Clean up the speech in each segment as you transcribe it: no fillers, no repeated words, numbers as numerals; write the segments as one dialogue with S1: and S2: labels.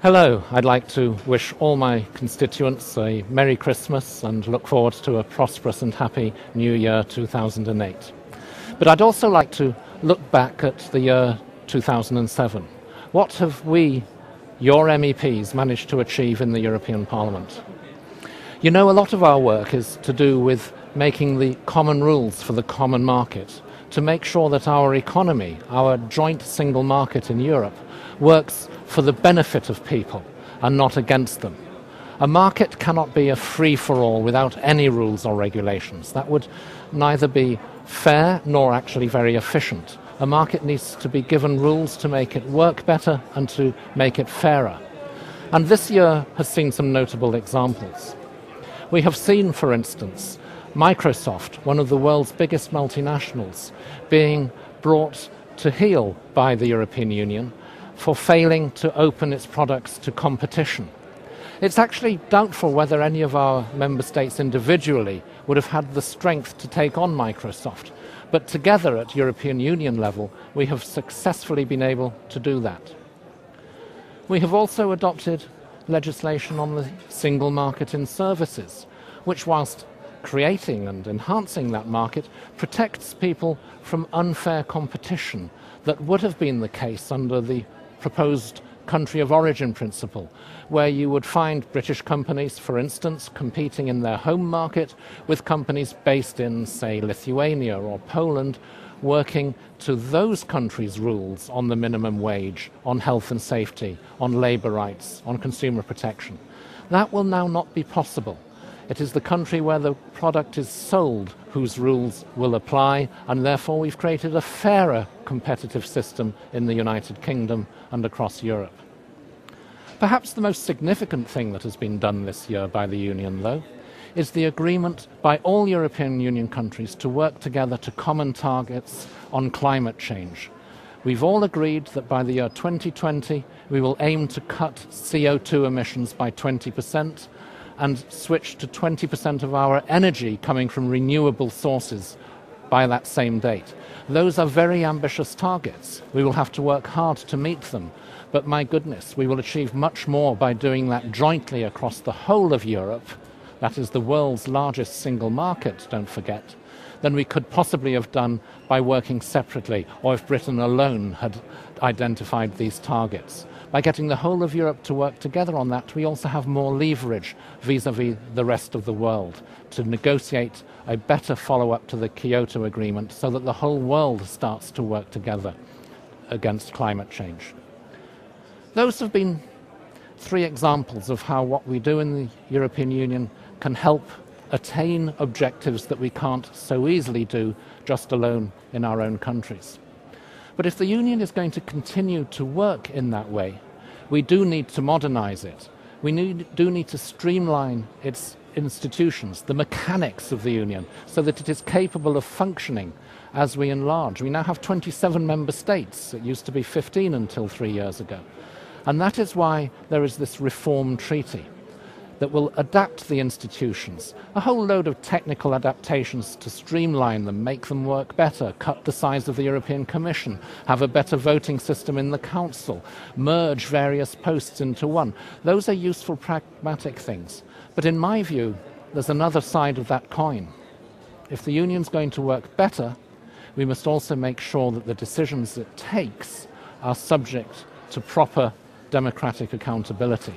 S1: Hello, I'd like to wish all my constituents a Merry Christmas and look forward to a prosperous and happy New Year 2008. But I'd also like to look back at the year 2007. What have we, your MEPs, managed to achieve in the European Parliament? You know, a lot of our work is to do with making the common rules for the common market, to make sure that our economy, our joint single market in Europe, works for the benefit of people and not against them. A market cannot be a free-for-all without any rules or regulations. That would neither be fair nor actually very efficient. A market needs to be given rules to make it work better and to make it fairer. And this year has seen some notable examples. We have seen, for instance, Microsoft, one of the world's biggest multinationals, being brought to heel by the European Union for failing to open its products to competition. It's actually doubtful whether any of our member states individually would have had the strength to take on Microsoft, but together at European Union level, we have successfully been able to do that. We have also adopted legislation on the single market in services, which, whilst creating and enhancing that market, protects people from unfair competition that would have been the case under the proposed country of origin principle, where you would find British companies, for instance, competing in their home market with companies based in, say, Lithuania or Poland, working to those countries' rules on the minimum wage, on health and safety, on labour rights, on consumer protection. That will now not be possible. It is the country where the product is sold whose rules will apply, and therefore we've created a fairer competitive system in the United Kingdom and across Europe. Perhaps the most significant thing that has been done this year by the Union, though, is the agreement by all European Union countries to work together to common targets on climate change. We've all agreed that by the year 2020 we will aim to cut CO2 emissions by 20%, and switch to 20% of our energy coming from renewable sources by that same date. Those are very ambitious targets. We will have to work hard to meet them. But my goodness, we will achieve much more by doing that jointly across the whole of Europe, that is the world's largest single market, don't forget, than we could possibly have done by working separately, or if Britain alone had identified these targets. By getting the whole of Europe to work together on that, we also have more leverage vis-à-vis the rest of the world to negotiate a better follow-up to the Kyoto Agreement so that the whole world starts to work together against climate change. Those have been three examples of how what we do in the European Union can help attain objectives that we can't so easily do just alone in our own countries. But if the Union is going to continue to work in that way, we do need to modernize it. We do need to streamline its institutions, the mechanics of the Union, so that it is capable of functioning as we enlarge. We now have 27 member states. It used to be 15 until 3 years ago. And that is why there is this reform treaty that will adapt the institutions, a whole load of technical adaptations to streamline them, make them work better, cut the size of the European Commission, have a better voting system in the Council, merge various posts into one. Those are useful, pragmatic things. But in my view, there's another side of that coin. If the Union's going to work better, we must also make sure that the decisions it takes are subject to proper democratic accountability.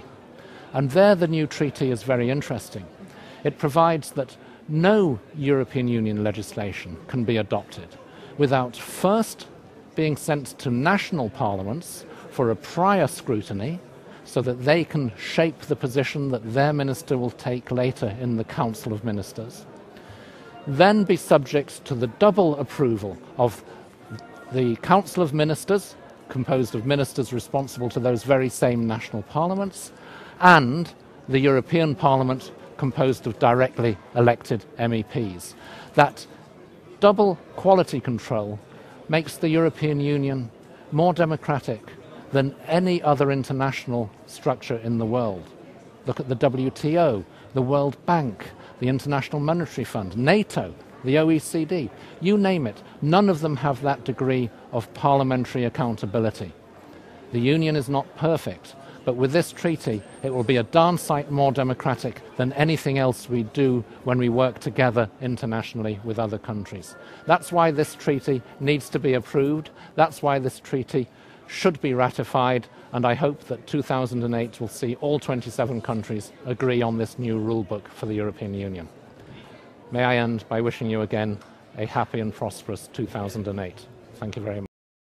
S1: And there the new treaty is very interesting. It provides that no European Union legislation can be adopted without first being sent to national parliaments for a prior scrutiny so that they can shape the position that their minister will take later in the Council of Ministers, then be subject to the double approval of the Council of Ministers, composed of ministers responsible to those very same national parliaments, and the European Parliament, composed of directly elected MEPs. That double quality control makes the European Union more democratic than any other international structure in the world. Look at the WTO, the World Bank, the International Monetary Fund, NATO, the OECD, you name it. None of them have that degree of parliamentary accountability. The Union is not perfect, But with this treaty, it will be a darn sight more democratic than anything else we do when we work together internationally with other countries. That's why this treaty needs to be approved. That's why this treaty should be ratified, and I hope that 2008 will see all 27 countries agree on this new rule book for the European Union. May I end by wishing you again a happy and prosperous 2008. Thank you very much.